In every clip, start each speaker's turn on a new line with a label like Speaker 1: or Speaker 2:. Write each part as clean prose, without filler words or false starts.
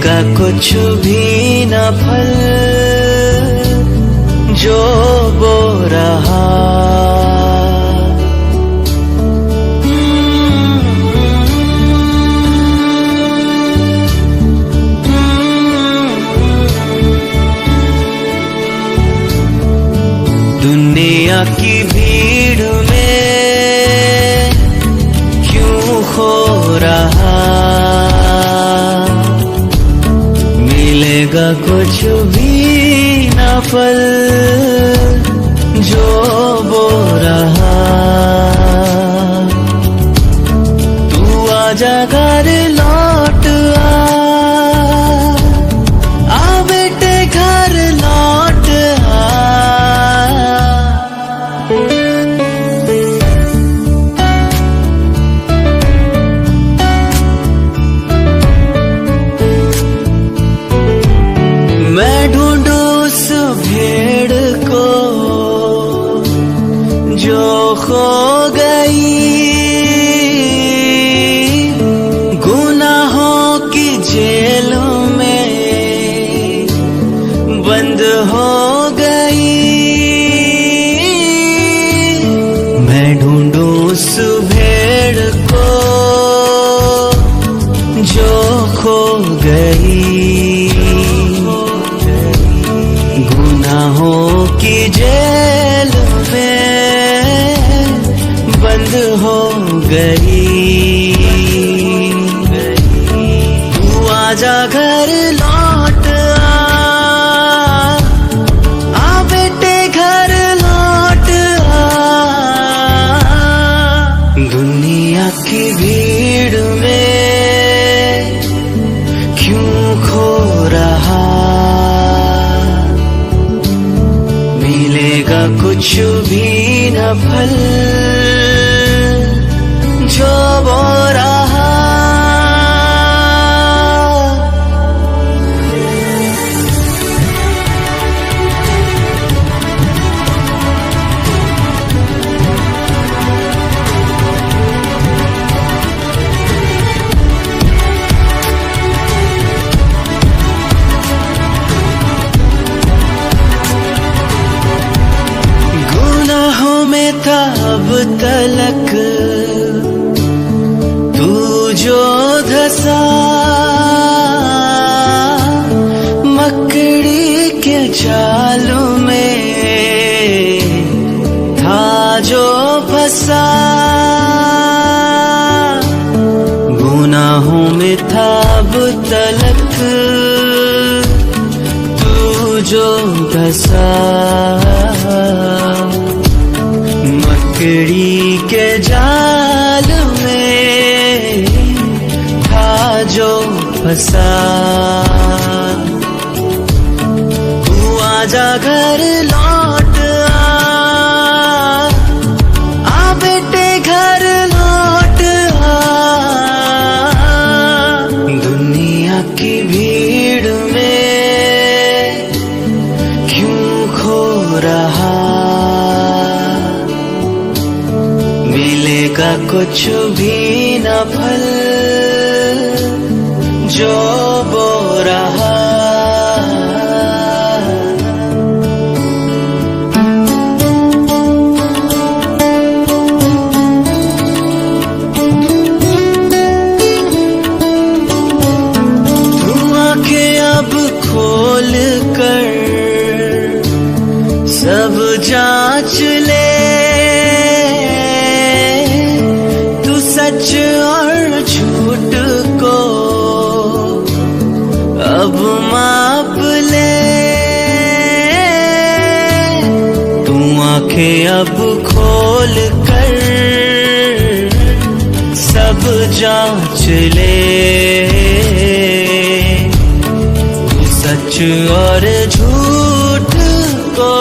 Speaker 1: मिलेगा कुछ भी न फल जो बो रहा। दुनिया की भीड़ में क्यों खो रहा, मिलेगा कुछ भी न फल जो बो रहा। तू आजा घर लौट आ बेटे घर लौट आ। मैं ढूंढूं उस भेड़ को जो खो गई, गुनाहों की जेल में बंद हो गई। मैं ढूंढूं उस भेड़ को जो खो गई, गुनाहों की जेल में बंद हो गई। तू आजा घर लौट आ बेटे घर लौट आ। दुनिया की भीड़ में क्यों खो रहा, मिलेगा कुछ भी न फल जो बो रहा। में था अब तलक तू जो धसा, मकड़ी के जाल में था जो फंसा। गुनाहों में था अब तलक तू जो धसा, मकड़ी के जाल में था जो फंसा। तू आजा घर लौट आ बेटे घर लौट आ। दुनिया की भीड़ में क्यों खो रहा, मिलेगा कुछ भी न फल जो बो रहा। तू आंखें अब खोल कर सब जांच ले, सच और झूठ को अब माप ले। तू आंखें अब खोल कर सब जांच ले, तू सच और झूठ को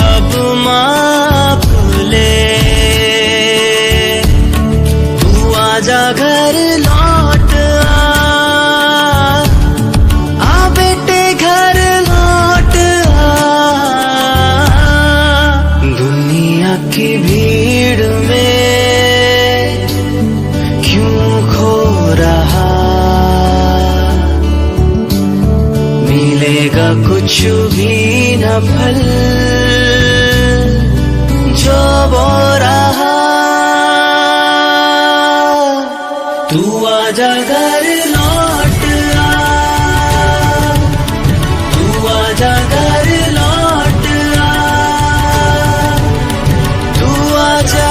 Speaker 1: अब माप ले। आजा घर लौट आ बेटे घर लौट आ। दुनिया की भीड़ में क्यों खो रहा, कुछ भी न फल जो बो रहा। तू आजा घर लौट आ, तू आजा घर लौट आ, तू आजा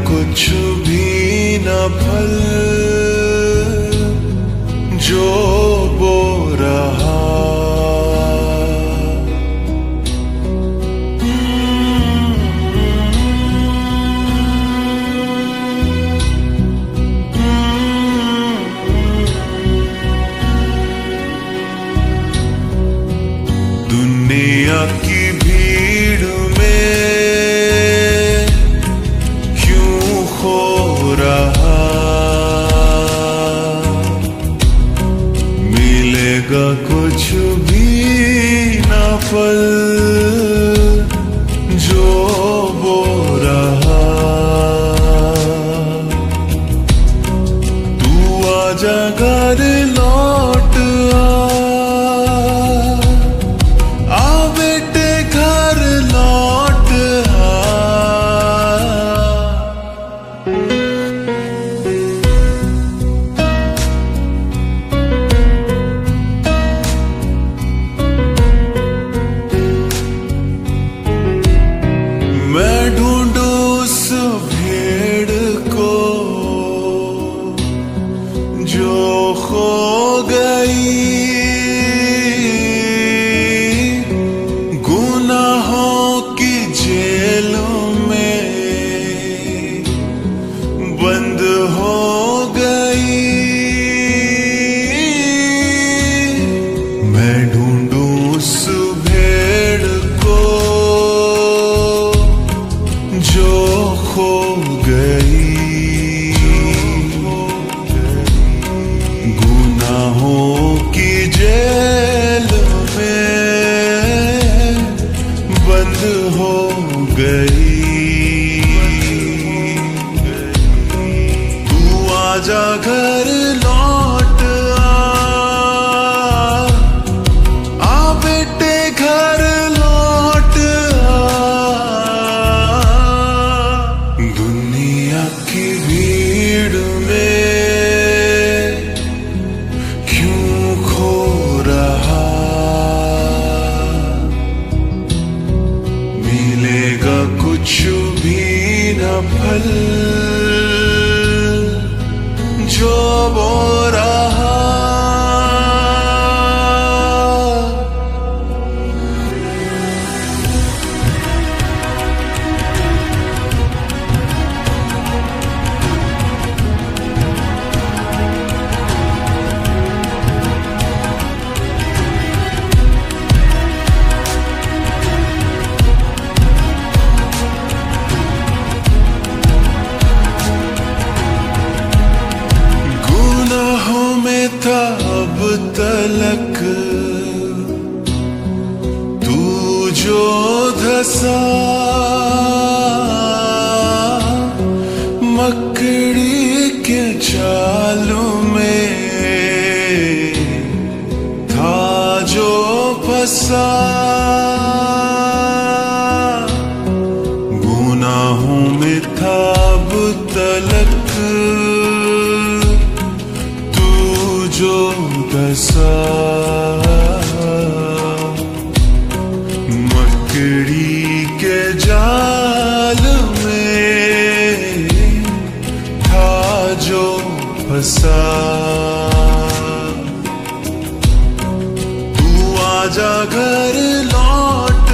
Speaker 1: कुछ भी न फल जो बो रहा। दुनिया की भीड़ में हो रहा, मिलेगा कुछ भी न फल जो बो रहा। तू आजा घर लौट आ बेटे घर लौट आ। मैं ढूंढू उस भेड़ को जो खो गई, गुनाहों की जेलों में बंद हो गई। मैं ढूंढू उस भेड़ को जो खो गई, गुनाहों की जेल में बंद हो गई। तू आजा घर लौट आ बेटे घर लौट आ। दुनिया की भीड़ में क्यों खो रहा, मिलेगा कुछ भी न फल जो बो रहा। था अब तलक तू जो धसा, मकड़ी के जालों में था जो फंसा। गुनाहों में था अब तलक जो
Speaker 2: बसा, तू आजा घर लौट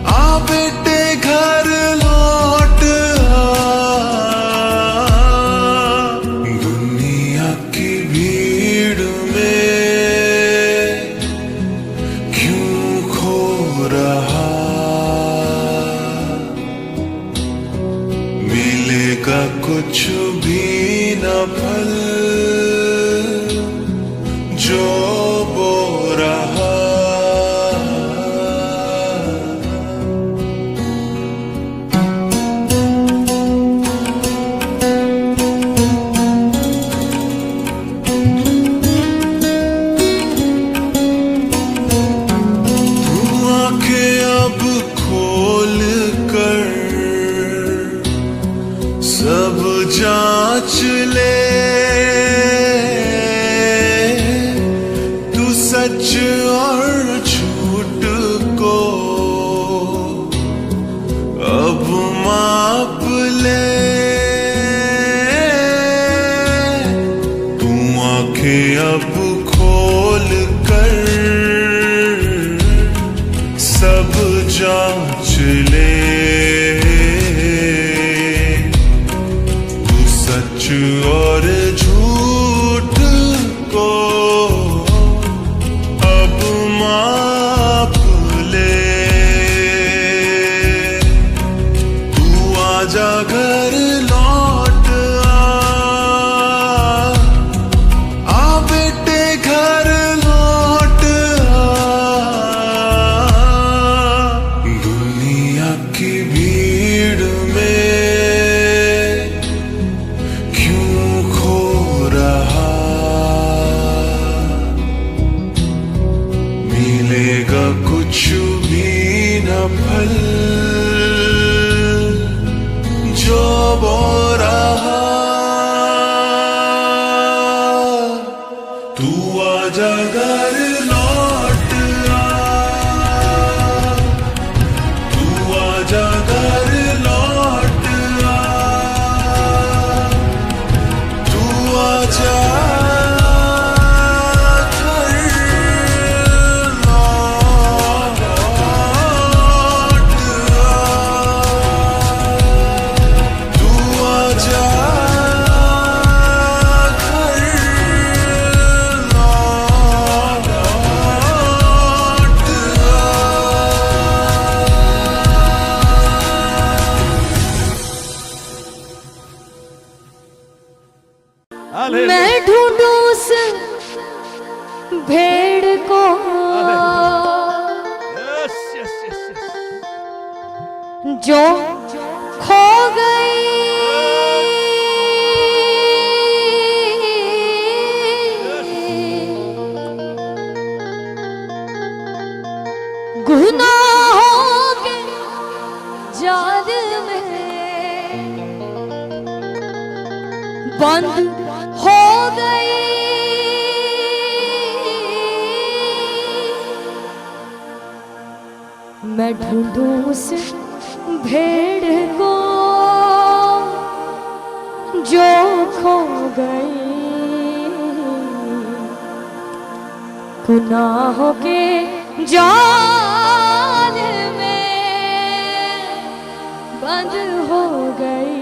Speaker 2: आ बेटे घर लौट आ। दुनिया की भीड़ में क्यों खो रहा, मिलेगा कुछ भी न फल जो बो रहा। तू आंखें अब खोल कर सब जांच ले, तू सच और झूठ को अब माप ले। तू आंखें अब खोल कर सब जांच ले, सच और झूठ को अब माप ले। तू आजा घर लौट आ बेटे घर लौट आ। दुनिया की भीड़ में मिलेगा कुछ भी न फल जो बो रहा। तू आजा घर लौट आ, तू आजा घर लौट आ, तू आजा
Speaker 3: मैं ढूंढूं उस भेड़ को जो खो गई, गुनाहों के जाल में बंद हो गई। मैं ढूंढूं उस भेड़ को जो खो गई, गुनाहों के जाल में बंद हो गई।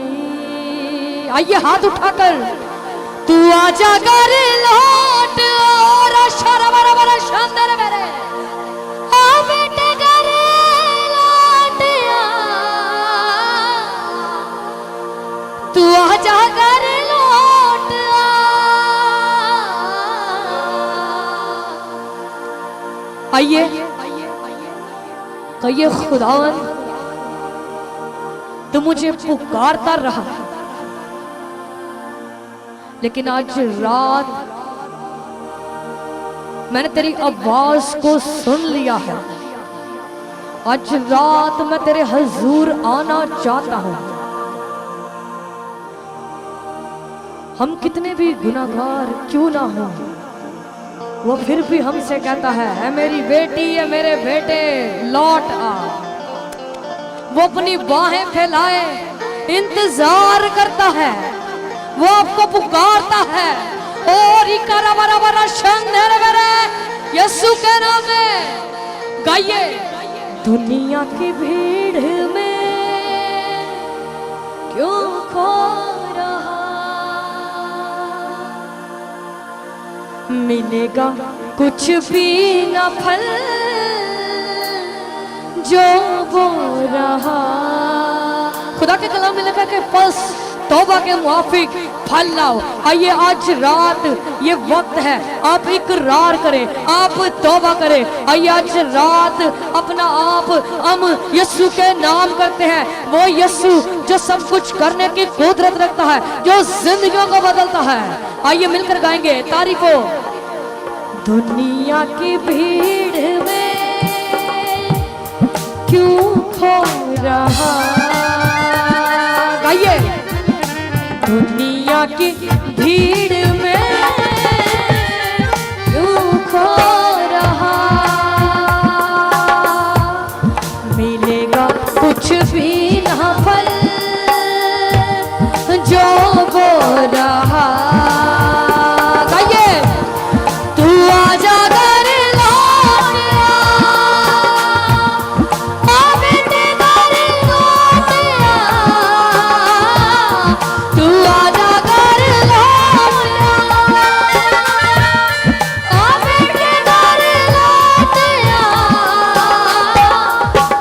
Speaker 3: आइए हाथ उठाकर तू आजा घर लौट और शरा बरा शानदार मेरे आ बेटे घर लौट आ। तू आजा घर लौट आ। आइए कहिए खुदावन तू मुझे पुकारता रहा, लेकिन आज रात मैंने तेरी आवाज को सुन लिया है। आज रात मैं तेरे हुजूर आना चाहता हूं। हम कितने भी गुनाहगार क्यों ना हो, वो फिर भी हमसे कहता है मेरी बेटी है मेरे बेटे लौट आ। वो अपनी बाहें फैलाए इंतजार करता है, वो आपको पुकारता है। और इकारा बरा बरा शंदर बरे यीशु के नाम में गाइए। दुनिया की भीड़ में क्यों खो रहा, मिलेगा कुछ भी न फल जो वो रहा। खुदा के कलाम में लिखा है बस तौबा के मुआफिक फल लाओ। आइए आज रात ये वक्त है, आप इकरार करें, आप तौबा करें। आइए आज रात अपना आप हम यीशु के नाम करते हैं। वो यीशु जो सब कुछ करने की कुदरत रखता है, जो जिंदगियों को बदलता है। आइए मिलकर गाएंगे तारीफो। दुनिया की भीड़ में क्यों खो रहा, गाइए। दुनिया की भीड़ में क्यों खो रहा, मिलेगा कुछ भी ना फल जो वो रहा। गाइए तू आजा घर लौट आ बेटे घर लौट आ, तू आजा घर लौट आ बेटे घर लौट आ,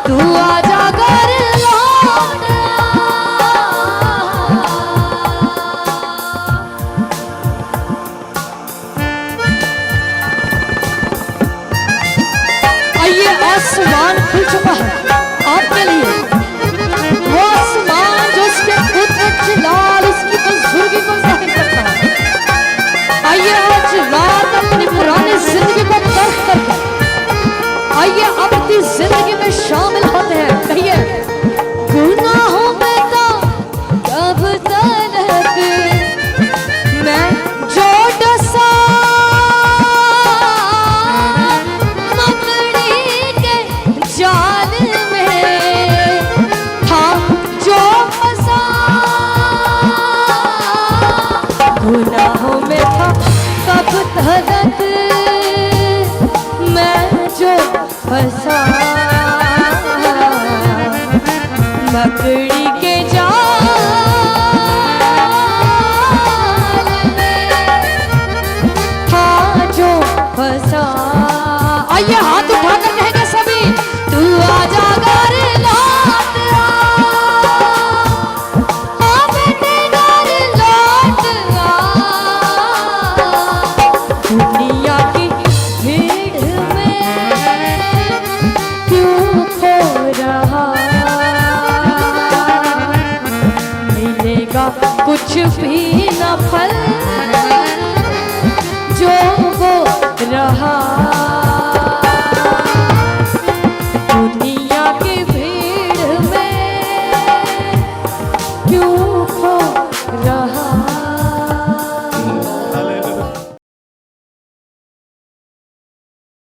Speaker 3: तू आजा घर लौट आइए आसमान खुल चुका है आपके लिए। वो आसमान जो उसके कुदरत जलाल उसकी बुजुर्गी को जाहिर करता है। आइए आज रात अपनी पुरानी जिंदगी को तर्क करके आइए अपनी जिंदगी में शामिल होते हैं। कहिए गुनाहों में तो कब तक मैं जो डसा, मकड़ी के जाल में था जो फंसा, गुनाहों में था कब तक मैं जो फंसा, मकड़ी के जाल में था जो फंसा। आइए हाथ उठाकर कहेंगे सभी, तू आजा घर लौट आ बेटे घर लौट आ, दुनिया की भीड़ में क्यों खो रहा, मिलेगा कुछ भी न फल